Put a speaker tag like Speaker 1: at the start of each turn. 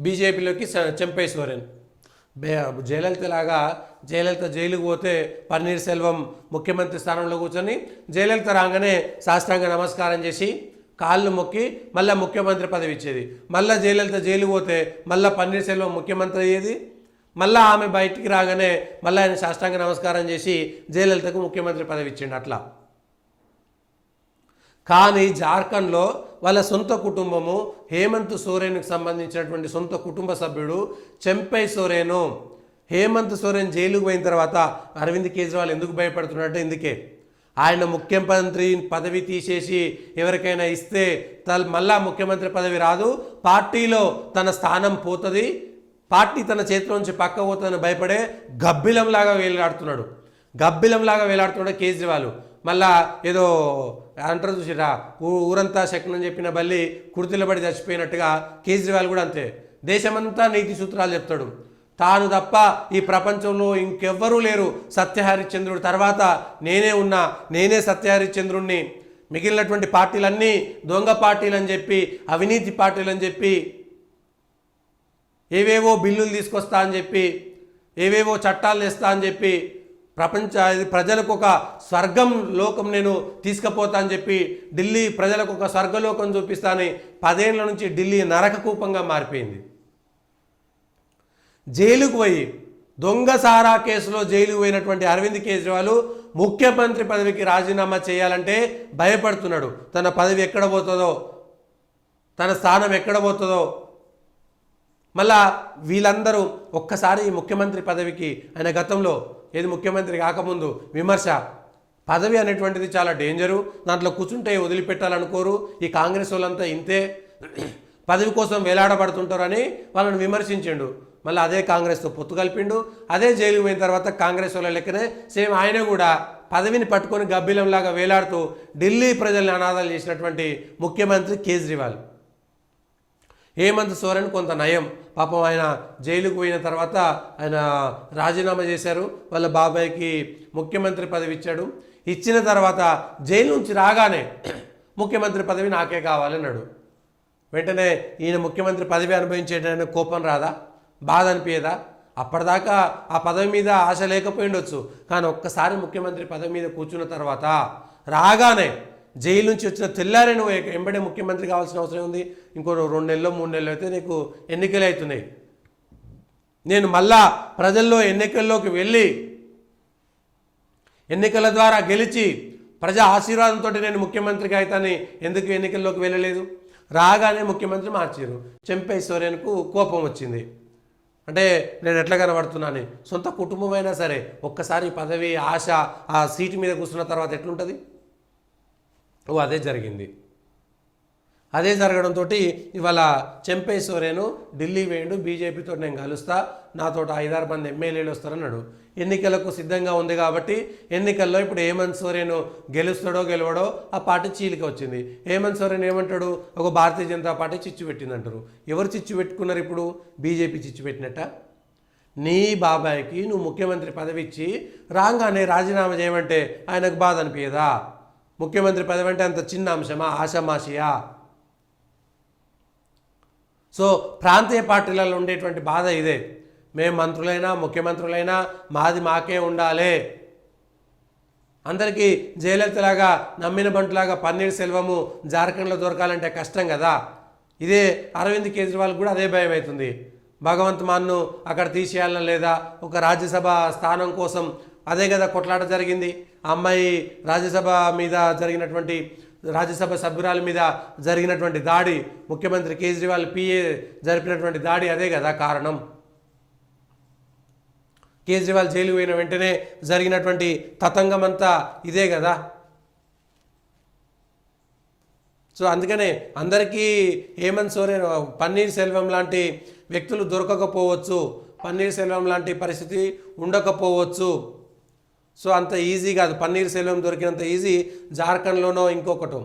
Speaker 1: బీజేపీలోకి చెంపై సోరెన్. జయలలితలాగా జయలలిత జైలుకు పోతే పన్నీర్ సెల్వం ముఖ్యమంత్రి స్థానంలో కూర్చొని జయలలిత రాగానే సాష్టాంగ నమస్కారం చేసి కాళ్ళు మొక్కి మళ్ళీ ముఖ్యమంత్రి పదవి ఇచ్చేది. మళ్ళీ జయలలిత జైలుకు పోతే మళ్ళీ పన్నీర్ సెల్వం ముఖ్యమంత్రి అయ్యేది. మళ్ళీ ఆమె బయటికి రాగానే మళ్ళీ ఆయన సాష్టాంగ నమస్కారం చేసి జయలలితకు ముఖ్యమంత్రి పదవి ఇచ్చిండు. అట్లా కానీ జార్ఖండ్లో వాళ్ళ సొంత కుటుంబము హేమంత్ సోరెన్కి సంబంధించినటువంటి సొంత కుటుంబ సభ్యుడు చెంపై సోరెను. హేమంత్ సోరెన్ జైలుకు పోయిన తర్వాత అరవింద్ కేజ్రీవాల్ ఎందుకు భయపడుతున్నట్టు ఇందుకే ఆయన ముఖ్యమంత్రి పదవి తీసేసి ఎవరికైనా ఇస్తే మళ్ళా ముఖ్యమంత్రి పదవి రాదు, పార్టీలో తన స్థానం పోతుంది, పార్టీ తన చేతిలో నుంచి పక్క పోతుందని భయపడే గబ్బిలంలాగా వేలాడుతున్నాడు కేజ్రీవాల్. మళ్ళా ఏదో అంటారు చూసిరా, ఊరంతా శకునం చెప్పిన బల్లి కుర్తిలబడి చచ్చిపోయినట్టుగా కేజ్రీవాల్ కూడా అంతే. దేశమంతా నీతి సూత్రాలు చెప్తాడు. తాను తప్ప ఈ ప్రపంచంలో ఇంకెవ్వరూ లేరు, సత్యహరిశ్చంద్రుడు తర్వాత నేనే సత్యహరిశ్చంద్రుణ్ణి, మిగిలినటువంటి పార్టీలన్నీ దొంగ పార్టీలని చెప్పి అవినీతి పార్టీలని చెప్పి ఏవేవో బిల్లులు తీసుకొస్తా అని చెప్పి ఏవేవో చట్టాలు తెస్తా అని చెప్పి ప్రజలకు ఒక స్వర్గం లోకం నేను తీసుకుపోతా అని చెప్పి ఢిల్లీ ప్రజలకు ఒక స్వర్గలోకం చూపిస్తానని 10 ఏళ్ల నుంచి ఢిల్లీ నరక కూపంగా మారిపోయింది. జైలుకు పోయి దొంగ సారా కేసులో జైలుకు పోయినటువంటి అరవింద్ కేజ్రీవాల్ ముఖ్యమంత్రి పదవికి రాజీనామా చేయాలంటే భయపడుతున్నాడు. తన పదవి ఎక్కడ పోతుందో, తన స్థానం ఎక్కడ పోతుందో. మళ్ళా వీళ్ళందరూ ఒక్కసారి ముఖ్యమంత్రి పదవికి ఆయన గతంలో ఏది ముఖ్యమంత్రి కాకముందు విమర్శ, పదవి అనేటువంటిది చాలా డేంజరు, దాంట్లో కూర్చుంటే వదిలిపెట్టాలనుకోరు, ఈ కాంగ్రెస్ వాళ్ళంతా ఇంతే పదవి కోసం వేలాడబడుతుంటారని వాళ్ళని విమర్శించిండు. మళ్ళీ అదే కాంగ్రెస్తో పొత్తు కలిపిండు. అదే జైలుకు పోయిన తర్వాత కాంగ్రెస్ వాళ్ళ లెక్కనే సేమ్ ఆయన కూడా పదవిని పట్టుకొని గబ్బిలంలాగా వేలాడుతూ ఢిల్లీ ప్రజల్ని అనాథాలు చేసినటువంటి ముఖ్యమంత్రి కేజ్రీవాల్. హేమంత్ సోరెన్ కొంత నయం, పాపం ఆయన జైలుకు పోయిన తర్వాత ఆయన రాజీనామా చేశారు, వాళ్ళ బాబాయ్కి ముఖ్యమంత్రి పదవి ఇచ్చాడు. ఇచ్చిన తర్వాత జైలు నుంచి రాగానే ముఖ్యమంత్రి పదవి నాకే కావాలన్నాడు. వెంటనే ఈయన ముఖ్యమంత్రి పదవి అనుభవించేట కోపం రాదా, బాధ అనిపించదా? అప్పటిదాకా ఆ పదవి మీద ఆశ లేకపోయిండొచ్చు, కానీ ఒక్కసారి ముఖ్యమంత్రి పదవి మీద కూర్చున్న తర్వాత రాగానే జైలు నుంచి వచ్చిన తెల్లారే నువ్వు ఎంబడే ముఖ్యమంత్రి కావాల్సిన అవసరం ఉంది. ఇంకో 2 నెలలు 3 నెలలు అయితే నీకు ఎన్నికలు అవుతున్నాయి, నేను మళ్ళా ప్రజల్లో ఎన్నికల్లోకి వెళ్ళి ఎన్నికల ద్వారా గెలిచి ప్రజా ఆశీర్వాదంతో నేను ముఖ్యమంత్రిగా అవుతాను, ఎందుకు ఎన్నికల్లోకి వెళ్ళలేదు? రాగానే ముఖ్యమంత్రి మార్చారు. చెంపై సోరెన్కు కోపం వచ్చింది. అంటే నేను ఎట్లా కనబడుతున్నాను, సొంత కుటుంబం అయినా సరే ఒక్కసారి పదవి ఆశ ఆ సీటు మీద కూర్చున్న తర్వాత ఎట్లుంటుంది? అదే జరిగింది. అదే జరగడంతో ఇవాళ చెంపై సోరెను ఢిల్లీ వేయండు, బీజేపీతో నేను కలుస్తా, నాతో 5-6 మంది ఎమ్మెల్యేలు వస్తారన్నాడు. ఎన్నికలకు సిద్ధంగా ఉంది కాబట్టి ఎన్నికల్లో ఇప్పుడు హేమంత్ సోరెను గెలుస్తాడో గెలవడో ఆ పార్టీ చీలిక వచ్చింది. హేమంత్ సోరెన్ ఏమంటాడు, ఒక భారతీయ జనతా పార్టీ చిచ్చు పెట్టిందంటారు. ఎవరు చిచ్చు పెట్టుకున్నారు? ఇప్పుడు బీజేపీ చిచ్చు పెట్టినట్ట. నీ బాబాయ్కి నువ్వు ముఖ్యమంత్రి పదవి ఇచ్చి రాగానే రాజీనామా చేయమంటే ఆయనకు బాధ అనిపించదా? ముఖ్యమంత్రి పదవి అంటే అంత చిన్న అంశమా, ఆషామాషియా? సో ప్రాంతీయ పార్టీలలో ఉండేటువంటి బాధ ఇదే. మేము మంత్రులైనా ముఖ్యమంత్రులైనా మాది మాకే ఉండాలి. అందరికీ జయలలితలాగా నమ్మిన బంటులాగా పన్నీర్ సెల్వము జార్ఖండ్లో దొరకాలంటే కష్టం కదా. ఇదే అరవింద్ కేజ్రీవాల్ కూడా అదే భయం అవుతుంది. భగవంత్ మాన్ను అక్కడ తీసేయాలన లేదా, ఒక రాజ్యసభ స్థానం కోసం అదే కదా కొట్లాట జరిగింది. అమ్మాయి రాజ్యసభ మీద జరిగినటువంటి రాజ్యసభ సభ్యురాల మీద జరిగినటువంటి దాడి, ముఖ్యమంత్రి కేజ్రీవాల్ పిఏ జరిపినటువంటి దాడి అదే కదా కారణం. కేజ్రీవాల్ జైలు పోయిన వెంటనే జరిగినటువంటి తతంగం అంతా ఇదే కదా. సో అందుకనే అందరికీ హేమంత్ సోరెన్ పన్నీర్ సెల్వం లాంటి వ్యక్తులు దొరకకపోవచ్చు, పన్నీర్ సెల్వం లాంటి పరిస్థితి ఉండకపోవచ్చు. సో అంత ఈజీ కాదు, పన్నీర్ సెల్వం దొరికినంత ఈజీ జార్ఖండ్లోనో ఇంకొకటో.